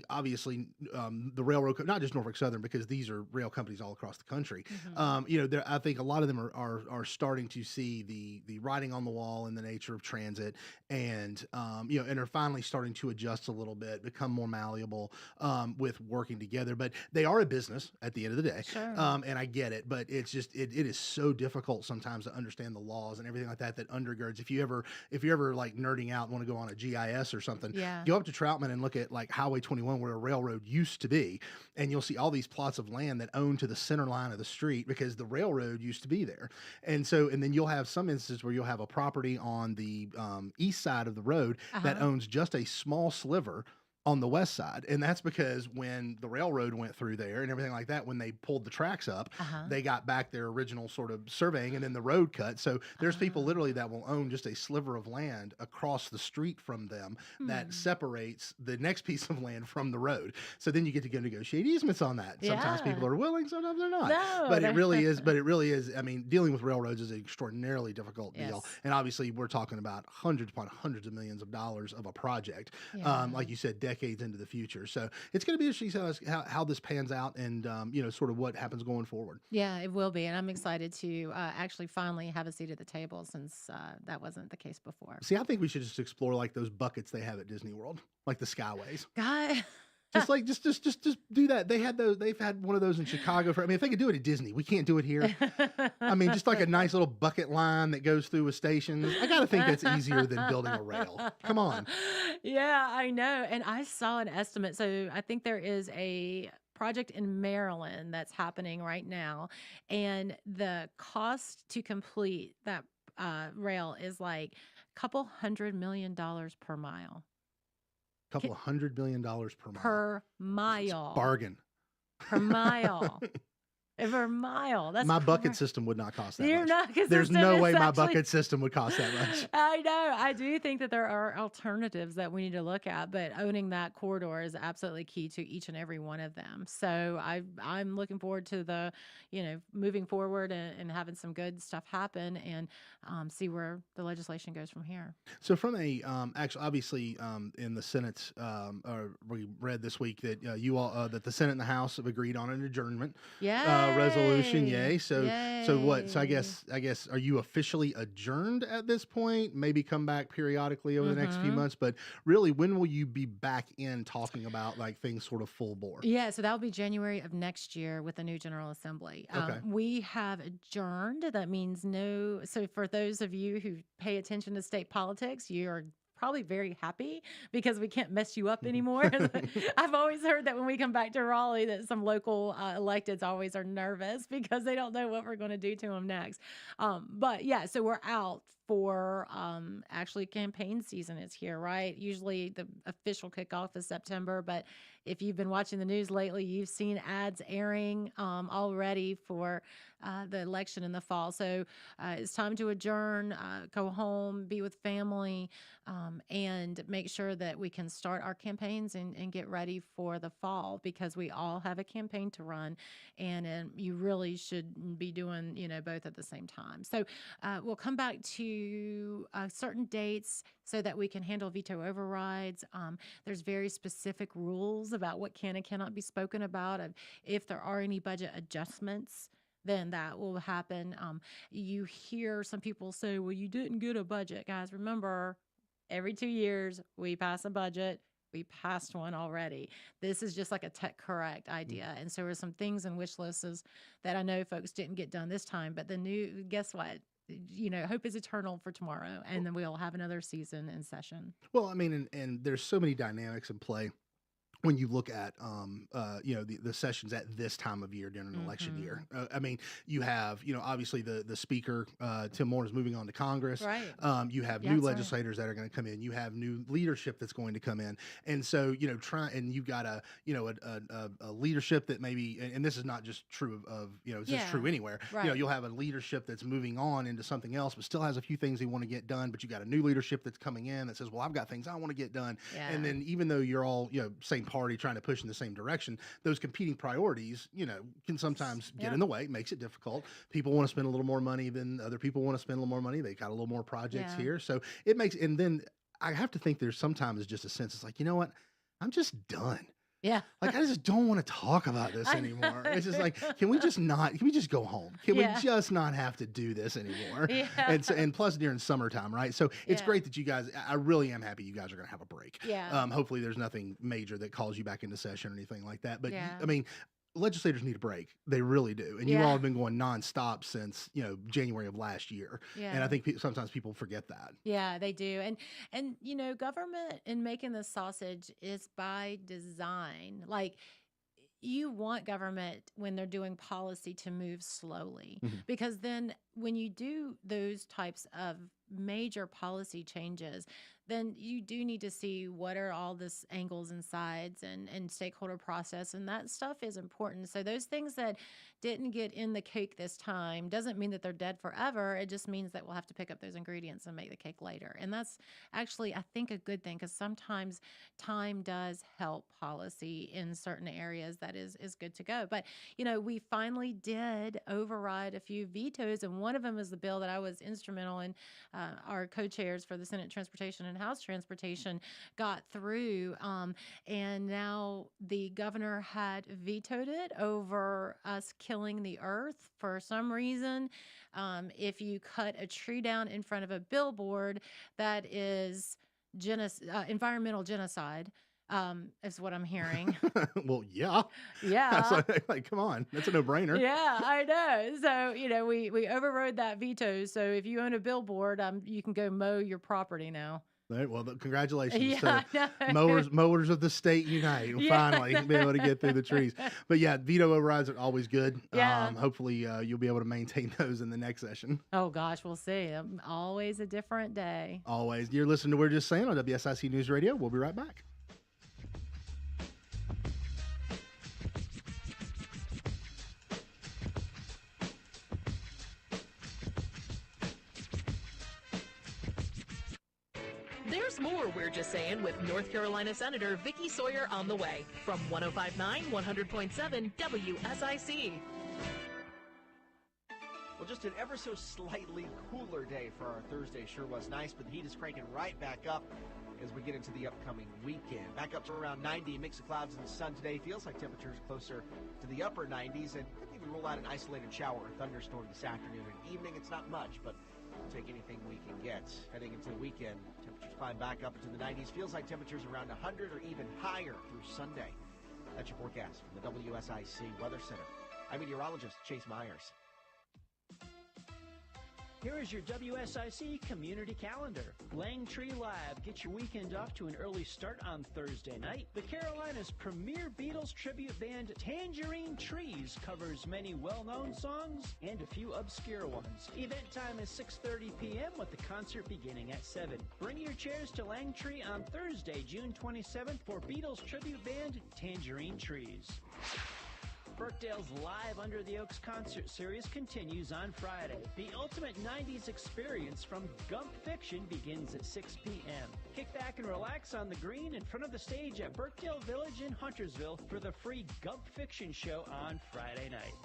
obviously the railroad, not just Norfolk Southern, because these are rail companies all across the country. Mm-hmm. I think a lot of them are starting to see the writing on the wall in the nature of transit, and and are finally starting to adjust a little bit, become more malleable with working together. But they are a business at the end of the day, sure. And I get it. But it's just it is so difficult sometimes to understand the laws and everything like that undergirds. If you're ever like nerding out and want to go on a GIS or something, go up to Troutman and look at like Highway 21 where a railroad used to be, and you'll see all these plots of land that own to the center line of the street because the railroad used to be there. And then you'll have some instances where you'll have a property on the east side of the road that owns just a small sliver on the west side. And that's because when the railroad went through there and everything like that, when they pulled the tracks up, they got back their original sort of surveying, and then the road cut. So there's people literally that will own just a sliver of land across the street from them that separates the next piece of land from the road. So then you get to go negotiate easements on that. Sometimes people are willing, sometimes they're not. No, but it really is. I mean, dealing with railroads is an extraordinarily difficult deal. And obviously we're talking about hundreds upon hundreds of millions of dollars of a project. Like you said, decades into the future. So it's going to be interesting to see how this pans out, and sort of what happens going forward. Yeah, it will be. And I'm excited to actually finally have a seat at the table, since that wasn't the case before. See, I think we should just explore like those buckets they have at Disney World, like the Skyways. God. Just do that. They've had one of those in Chicago if they could do it at Disney, we can't do it here. I mean, just like a nice little bucket line that goes through a station. I got to think that's easier than building a rail. Come on. Yeah, I know. And I saw an estimate. So I think there is a project in Maryland that's happening right now, and the cost to complete that rail is like a couple $100 million per mile. Couple $100 million per mile. Per mile. It's bargain. Per mile. Per mile. That's my bucket system would not cost that much. There's no way my bucket system would cost that much. I know. I do think that there are alternatives that we need to look at, but owning that corridor is absolutely key to each and every one of them. So I'm looking forward to the, moving forward and having some good stuff happen, and see where the legislation goes from here. So from a actually, obviously, in the Senate, we read this week that you all that the Senate and the House have agreed on an adjournment. Yeah. resolution. Yay. So what? So I Yay. guess are you officially adjourned at this point? Maybe come back periodically over the next few months, but really, when will you be back in talking about like things sort of full bore? Yeah, so that'll be January of next year with the new General Assembly. Okay. We have adjourned. That means no. So for those of you who pay attention to state politics, you are probably very happy because we can't mess you up anymore. I've always heard that when we come back to Raleigh that some local electeds always are nervous because they don't know what we're going to do to them next. But yeah, so we're out for actually campaign season is here, right? Usually the official kickoff is September, but if you've been watching the news lately, you've seen ads airing already for the election in the fall. So it's time to adjourn, go home, be with family, and make sure that we can start our campaigns and get ready for the fall because we all have a campaign to run, and you really should be doing, both at the same time. So we'll come back to certain dates so that we can handle veto overrides. There's very specific rules about what can and cannot be spoken about. If there are any budget adjustments, then that will happen. You hear some people say, well, you didn't get a budget. Guys, remember, every 2 years we pass a budget. We passed one already. This is just like a tech correct idea. And so there are some things in wish lists that I know folks didn't get done this time, but guess what? Hope is eternal for tomorrow, and then we'll have another season in session. Well, I mean, and there's so many dynamics in play when you look at, the sessions at this time of year during an election year. I mean, you have, obviously the speaker, Tim Moore, is moving on to Congress. Right. You have new legislators that are going to come in. You have new leadership that's going to come in. And so, and you've got a leadership that maybe, and this is not just true of, it's just true anywhere. Right. You'll have a leadership that's moving on into something else, but still has a few things they want to get done. But you got a new leadership that's coming in that says, well, I've got things I want to get done. Yeah. And then even though you're all, same party trying to push in the same direction, those competing priorities, can sometimes get in the way, makes it difficult. People want to spend a little more money than other people want to spend a little more money. They got a little more projects here. So it makes, and then I have to think there's sometimes just a sense, it's like, you know what? I'm just done. Yeah. Like, I just don't want to talk about this anymore. It's just like, can we just go home? Can we just not have to do this anymore? Yeah. And plus during summertime, right? So it's great that you guys, I really am happy you guys are going to have a break. Yeah. Hopefully there's nothing major that calls you back into session or anything like that. But I mean, legislators need a break. They really do. And you all have been going nonstop since, January of last year. Yeah. And I think sometimes people forget that. Yeah, they do. And government in making the sausage is by design. Like, you want government when they're doing policy to move slowly, because then when you do those types of major policy changes, then you do need to see what are all this angles and sides and stakeholder process, and that stuff is important. So those things that didn't get in the cake this time doesn't mean that they're dead forever. It just means that we'll have to pick up those ingredients and make the cake later. And that's actually, I think, a good thing, because sometimes time does help policy in certain areas that is good to go. But, we finally did override a few vetoes, and one of them is the bill that I was instrumental in. Our co-chairs for the Senate Transportation and House Transportation got through, and now the governor had vetoed it over us killing the earth for some reason. If you cut a tree down in front of a billboard, that is environmental genocide. Is what I'm hearing. Well, yeah. Yeah. Like, come on. That's a no-brainer. Yeah, I know. So, we overrode that veto. So if you own a billboard, you can go mow your property now. Right, well, congratulations Yeah, to mowers of the state unite. Finally be able to get through the trees. But yeah, veto overrides are always good. Yeah. Hopefully you'll be able to maintain those in the next session. Oh gosh, we'll see. Always a different day. Always. You're listening to We're Just Saying on WSIC News Radio. We'll be right back. There's more We're Just Saying with North Carolina Senator Vicky Sawyer on the way from 105.9, 100.7 WSIC. Well, just an ever so slightly cooler day for our Thursday. Sure was nice, but the heat is cranking right back up as we get into the upcoming weekend. Back up to around 90, mix of clouds and sun today. Feels like temperatures closer to the upper 90s, and could even rule out an isolated shower or thunderstorm this afternoon and evening. It's not much, but we'll take anything we can get. Heading into the weekend, temperatures climb back up into the 90s. Feels like temperatures around 100 or even higher through Sunday. That's your forecast from the WSIC Weather Center. I'm meteorologist Chase Myers. Here is your WSIC community calendar. Langtree Live gets your weekend off to an early start on Thursday night. The Carolinas' premier Beatles tribute band Tangerine Trees covers many well-known songs and a few obscure ones. Event time is 6:30 p.m. with the concert beginning at 7. Bring your chairs to Langtree on Thursday, June 27th for Beatles tribute band Tangerine Trees. Birkdale's Live Under the Oaks concert series continues on Friday. The ultimate 90s experience from Gump Fiction begins at 6 p.m. Kick back and relax on the green in front of the stage at Birkdale Village in Huntersville for the free Gump Fiction show on Friday night.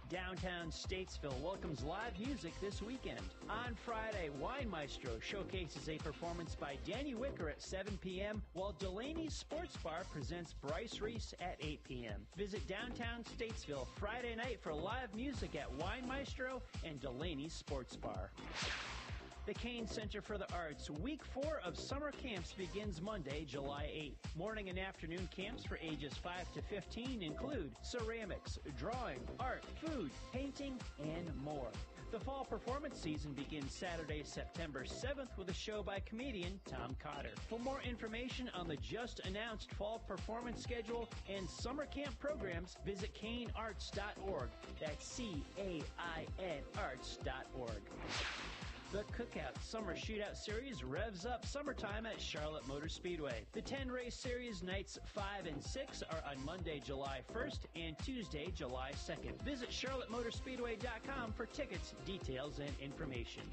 Downtown Statesville welcomes live music this weekend. On Friday, Wine Maestro showcases a performance by Danny Wicker at 7 p.m., while Delaney's Sports Bar presents Bryce Reese at 8 p.m. Visit downtown Statesville Friday night for live music at Wine Maestro and Delaney's Sports Bar. The Kane Center for the Arts Week 4 of summer camps begins Monday, July 8th. Morning and afternoon camps for ages 5 to 15 include ceramics, drawing, art, food, painting, and more. The fall performance season begins Saturday, September 7th with a show by comedian Tom Cotter. For more information on the just announced fall performance schedule and summer camp programs, visit canearts.org. That's CAIN arts.org. The Cookout Summer Shootout Series revs up summertime at Charlotte Motor Speedway. The 10-race series nights 5 and 6 are on Monday, July 1st and Tuesday, July 2nd. Visit charlottemotorspeedway.com for tickets, details, and information.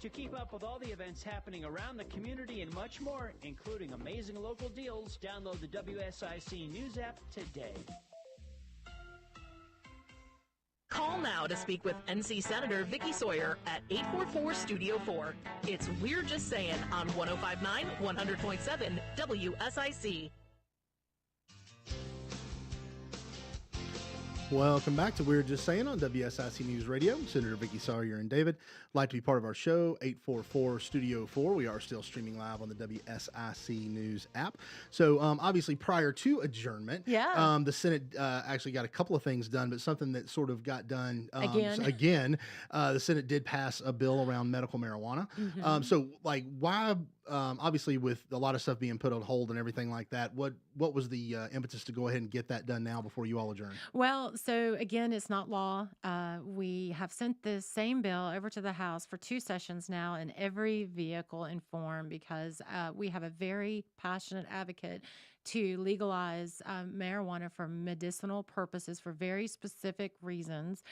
To keep up with all the events happening around the community and much more, including amazing local deals, download the WSIC News app today. Call now to speak with NC Senator Vicky Sawyer at 844-STUDIO-4. It's We're Just Saying on 105.9, 100.7 WSIC. Welcome back to We're Just Saying on WSIC News Radio. Senator Vicky Sawyer and David. Like to be part of our show, 844-STUDIO-4. We are still streaming live on the WSIC News app. So obviously prior to adjournment, the Senate actually got a couple of things done, but something that sort of got done again. The Senate did pass a bill around medical marijuana. So like why, obviously with a lot of stuff being put on hold and everything like that, what was the impetus to go ahead and get that done now before you all adjourn? Well, so again, it's not law. We have sent this same bill over to the House for 2 sessions now in every vehicle and form because we have a very passionate advocate to legalize marijuana for medicinal purposes for very specific reasons.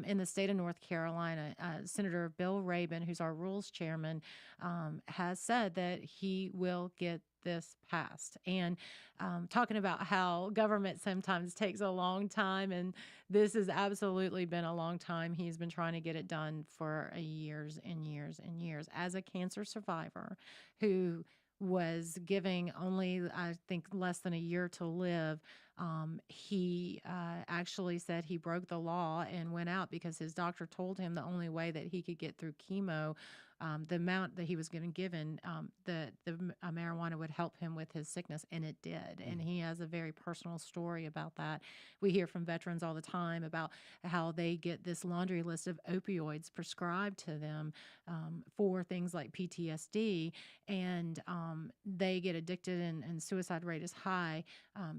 In the state of North Carolina, Senator Bill Rabin, who's our rules chairman, has said that he will get this passed. And talking about how government sometimes takes a long time, and this has absolutely been a long time. He's been trying to get it done for years and years and years. As a cancer survivor who was giving only, I think, less than a year to live, he actually said he broke the law and went out because his doctor told him the only way that he could get through chemo, the amount that he was given, the marijuana would help him with his sickness, and it did. And he has a very personal story about that. We hear from veterans all the time about how they get this laundry list of opioids prescribed to them for things like PTSD, and they get addicted, and suicide rate is high,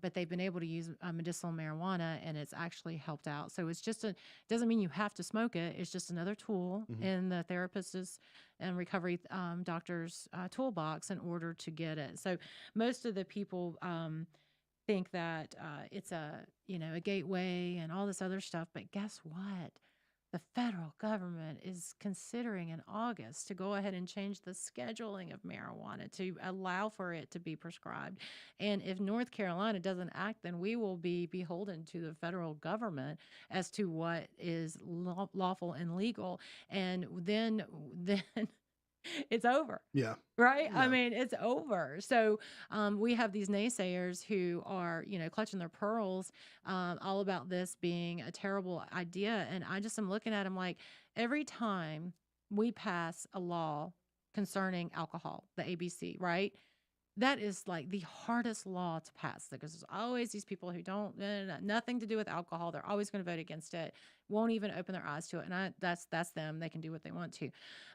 but they've been able to use medicinal marijuana, and it's actually helped out. So it's just doesn't mean you have to smoke it. It's just another tool in the therapist's and recovery doctor's toolbox in order to get it. So most of the people think that it's a gateway and all this other stuff, but guess what? The federal government is considering in August to go ahead and change the scheduling of marijuana to allow for it to be prescribed. And if North Carolina doesn't act, then we will be beholden to the federal government as to what is lawful and legal. And then it's over. Yeah. Right? I Yeah. mean, it's over. So we have these naysayers who are, clutching their pearls, all about this being a terrible idea. And I just am looking at them like every time we pass a law concerning alcohol, the ABC, right? That is like the hardest law to pass because there's always these people who don't nothing to do with alcohol. They're always going to vote against it, won't even open their eyes to it. And that's them. They can do what they want to.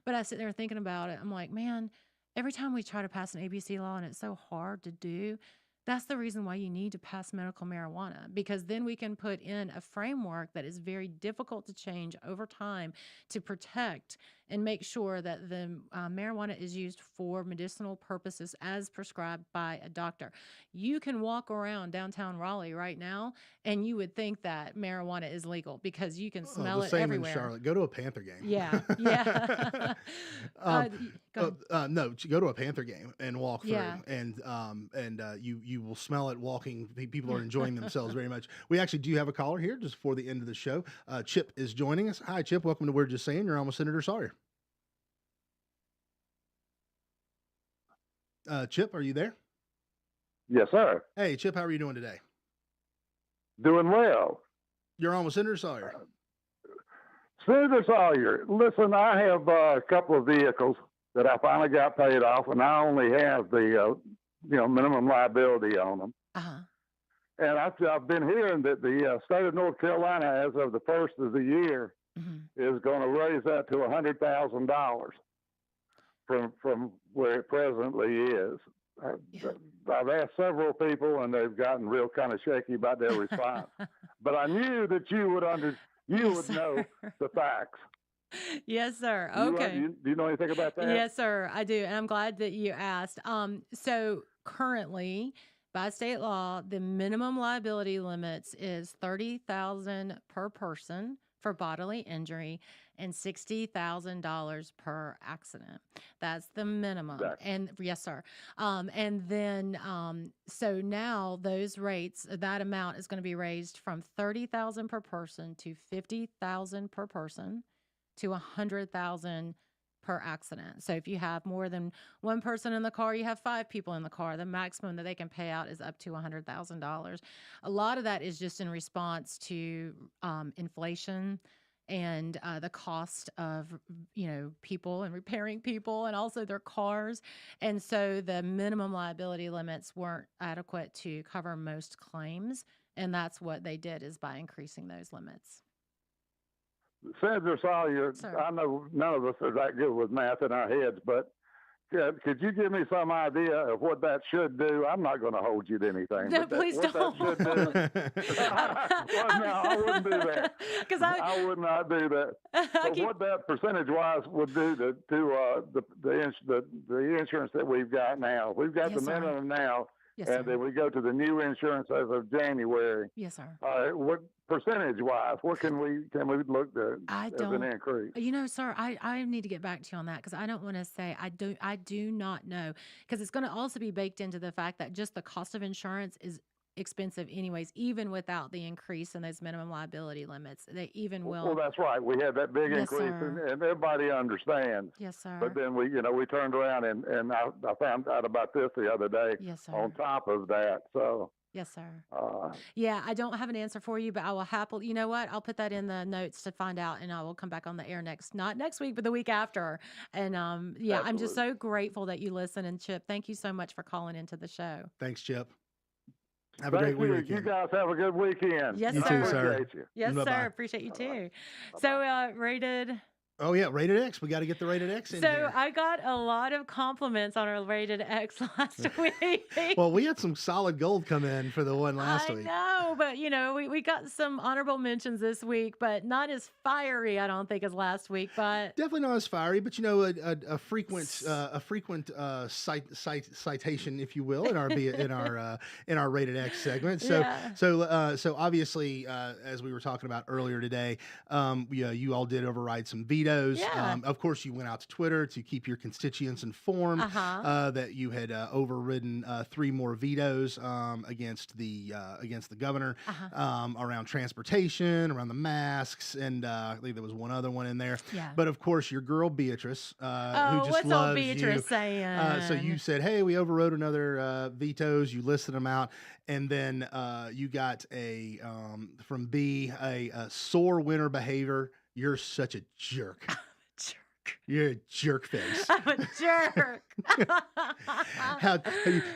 But I sit there thinking about it. I'm like, man, every time we try to pass an ABC law and it's so hard to do, that's the reason why you need to pass medical marijuana, because then we can put in a framework that is very difficult to change over time to protect and make sure that the marijuana is used for medicinal purposes as prescribed by a doctor. You can walk around downtown Raleigh right now and you would think that marijuana is legal because you can smell the it same everywhere. in Charlotte. Go to a Panther game. Yeah, yeah. No, go to a Panther game and walk through, Yeah. and you will smell it walking. People are enjoying themselves very much. We actually do have a caller here just before the end of the show. Chip is joining us. Hi, Chip. Welcome to We're Just Saying. You're on with Senator Sawyer. Chip, are you there? Yes, sir. Hey, Chip, how are you doing today? Doing well. You're on with Senator Sawyer. Senator Sawyer, listen, I have a couple of vehicles that I finally got paid off, and I only have the minimum liability on them. Uh-huh. And I've been hearing that the state of North Carolina, as of the first of the year, is going to raise that to $100,000 from where it presently is. I've asked several people, and they've gotten real kind of shaky about their response. But I knew that you would know the facts. Yes, sir. Okay. Do you know anything about that? Yes, sir. I do. And I'm glad that you asked. So currently, by state law, the minimum liability limits is $30,000 per person for bodily injury and $60,000 per accident. That's the minimum. Exactly. And yes, sir. And then, so now those rates, that amount is going to be raised from $30,000 per person to $50,000 per person to $100,000 per accident. So if you have more than one person in the car, you have 5 people in the car, the maximum that they can pay out is up to $100,000. A lot of that is just in response to inflation and the cost of, people and repairing people and also their cars. And so the minimum liability limits weren't adequate to cover most claims. And that's what they did, is by increasing those limits. Senator Sawyer, Sir. I know none of us are that good with math in our heads, but could you give me some idea of what that should do? I'm not going to hold you to anything. No, please don't. What that should do? Well, no, I wouldn't do that. I would not do that. But what that percentage-wise would do to the insurance that we've got now. We've got Yes, the sir. minimum now, Yes, and sir. then we go to the new insurance as of January. Yes, sir. What percentage-wise, what can we look to I as an don't, increase? sir, I need to get back to you on that because I don't want to say I do not know, because it's going to also be baked into the fact that just the cost of insurance is expensive anyways, even without the increase in those minimum liability limits. They even will. Well, that's right. We had that big Yes, increase, sir. and everybody understands. Yes, sir. But then we turned around and I found out about this the other day. Yes, sir. On top of that, so. Yes, sir. Yeah, I don't have an answer for you, but I will happily, you know what? I'll put that in the notes to find out, and I will come back on the air not next week, but the week after. And yeah, I'm just so grateful that you listen. And Chip, thank you so much for calling into the show. Thanks, Chip. Have a Thank great you. weekend. You guys have a good weekend. Yes, You sir. too, sir. Appreciate you. Yes, Bye-bye. sir. Appreciate you too. So, rated. Oh yeah, Rated X. We got to get the Rated X in So here. I got a lot of compliments on our Rated X last week. Well, we had some solid gold come in for the one last week. I know, but we got some honorable mentions this week, but not as fiery, I don't think, as last week. But Definitely not as fiery, but a frequent citation, if you will, in our Rated X segment. So Yeah. so obviously, as we were talking about earlier today, you all did override some vetoes. vetoes. Yeah. Of course, you went out to Twitter to keep your constituents informed that you had overridden 3 more vetoes against the governor around transportation, around the masks, and I think there was one other one in there. Yeah. But of course, your girl Beatrice, who just what's loves old Beatrice you. saying? So you said, "Hey, we overrode another vetoes." You listed them out, and then you got from B a sore winter behavior. You're such a jerk. You're a jerk face. I'm a jerk. How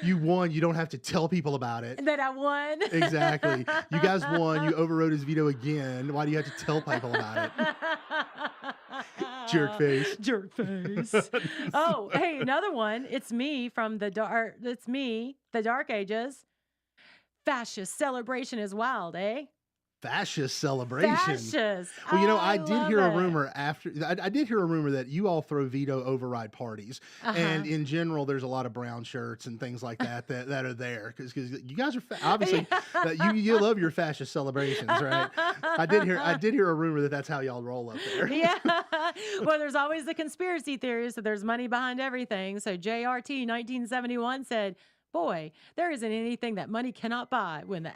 you won? You don't have to tell people about it. That I won. Exactly. You guys won. You overrode his veto again. Why do you have to tell people about it? Jerk face. Jerk face. Oh, hey, another one. It's me from the dark. It's me, the Dark Ages. Fascist celebration is wild, eh? Fascist celebration. Fascist. Well, I did hear a it. rumor after. I did hear a rumor that you all throw veto override parties, and in general, there's a lot of brown shirts and things like that that are there because you guys are obviously you love your fascist celebrations, right? I did hear a rumor that that's how y'all roll up there. Yeah. Well, there's always the conspiracy theories, so there's money behind everything. So JRT 1971 said, "Boy, there isn't anything that money cannot buy when the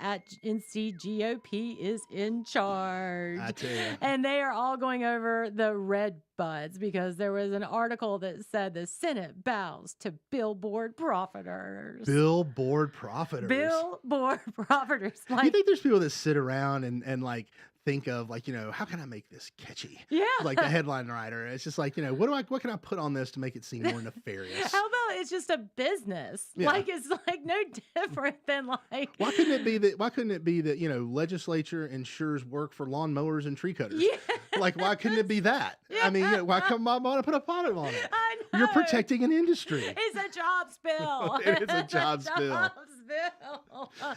NCGOP is in charge." I tell you. And they are all going over the red buds because there was an article that said the Senate bows to billboard profiteers. Billboard profiteers. Billboard profiteers. You think there's people that sit around and like think of how can I make this catchy? Yeah. Like the headline writer. It's just like, what can I put on this to make it seem more nefarious? How about it's just a business? Yeah. Like it's like no different than like Why couldn't it be that, legislature ensures work for lawnmowers and tree cutters? Yeah. Like, why couldn't it be that? Yeah. I mean, why come I want to put a bonnet on it? I know. You're protecting an industry. It's a jobs bill. It is a jobs bill. Bill. So-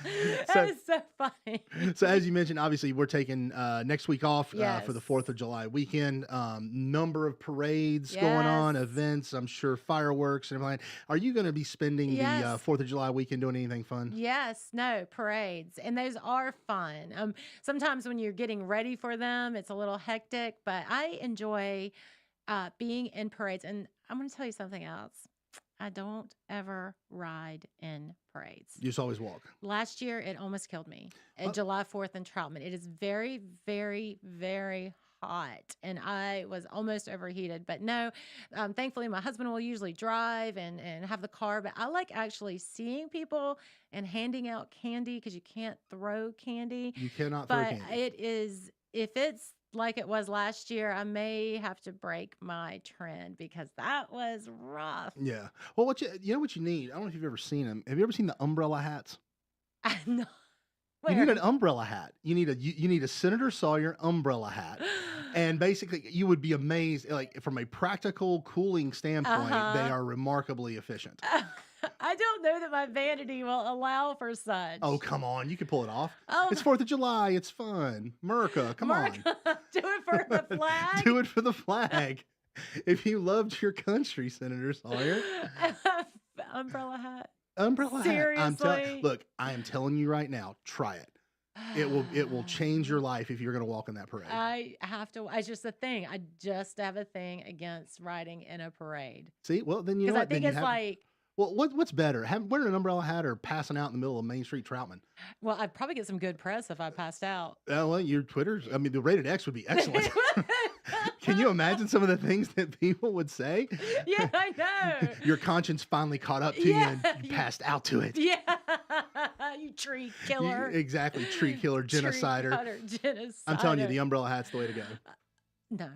That is so funny. So as you mentioned, obviously we're taking next week off Yes. for the 4th of July weekend. Number of parades going on, Yes. events, I'm sure fireworks and everything. Are you going to be spending Yes. the 4th of July weekend doing anything fun? Yes, no, parades. And those are fun. Sometimes when you're getting ready for them, it's a little hectic, but I enjoy being in parades. And I'm going to tell you something else. I don't ever ride in parades. You just always walk. Last year, it almost killed me at July 4th in Troutman. It is very, very, very hot, and I was almost overheated. But no, thankfully, my husband will usually drive and have the car. But I like actually seeing people and handing out candy because you can't throw candy. You cannot throw But candy. it is, if it's like it was last year, I may have to break my trend because that was rough. Yeah. Well, what you need? I don't know if you've ever seen them. Have you ever seen the umbrella hats? No. You need an umbrella hat. You need a Senator Sawyer umbrella hat. And basically, you would be amazed. Like from a practical cooling standpoint, they are remarkably efficient. I don't know that my vanity will allow for such. Oh, come on. You can pull it off. Oh, It's 4th of July. It's fun. America, come on. Do it for the flag. Do it for the flag. If you loved your country, Senator Sawyer. Umbrella hat. Umbrella hat. Seriously? Look, I am telling you right now, try it. It will change your life if you're going to walk in that parade. I have to. It's just a thing. I just have a thing against riding in a parade. See, well, then you know Because I what? Then think you it's have- like, Well, what's better, wearing an umbrella hat or passing out in the middle of Main Street Troutman? well, I'd probably get some good press if I passed out. Well, your the rated X would be excellent. Can you imagine some of the things that people would say? Yeah, I know. Your conscience finally caught up to you and you passed out to it. Yeah, you tree killer. Exactly, tree killer, genocider. Genocider. I'm telling you, the umbrella hat's the way to go. No.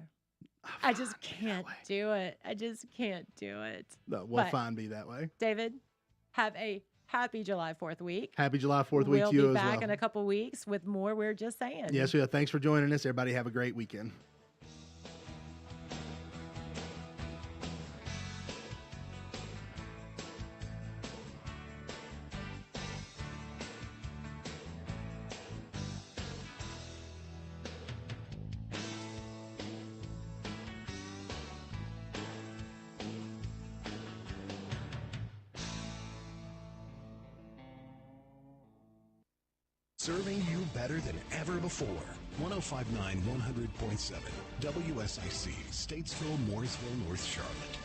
I just can't do it. I just can't do it. No, well, But, fine, be that way. David, have a happy July 4th week. Happy July 4th week to you as well. We'll be back in a couple weeks with more We're Just Saying. Yes, yeah. Thanks for joining us. Everybody have a great weekend. Serving you better than ever before. 1059 100.7 WSIC, Statesville, Mooresville, North Charlotte.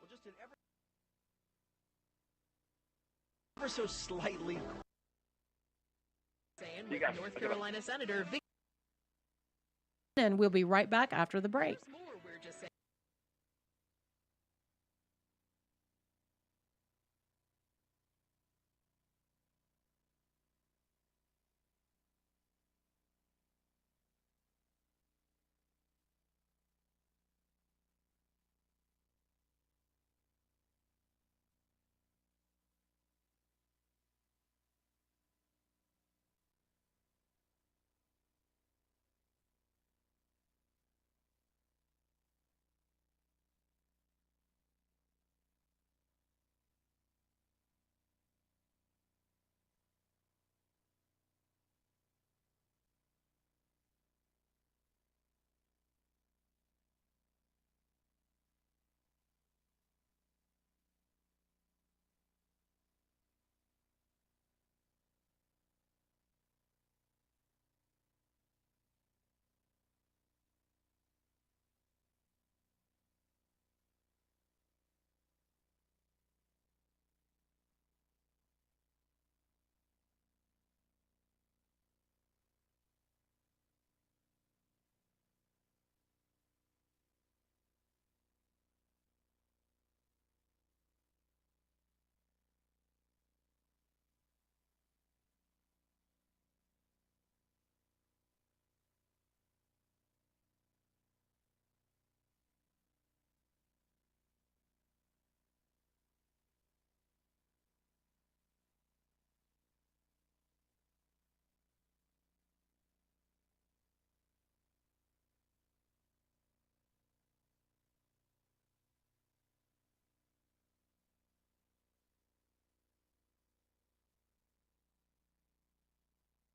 Well, just an ever so slightly. Sayin with North Carolina Senator Vicky. And we'll be right back after the break. More, we're just saying.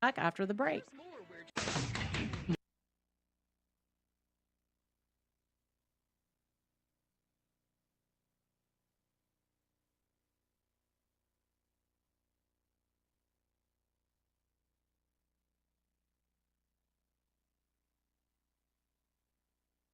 Back after the break.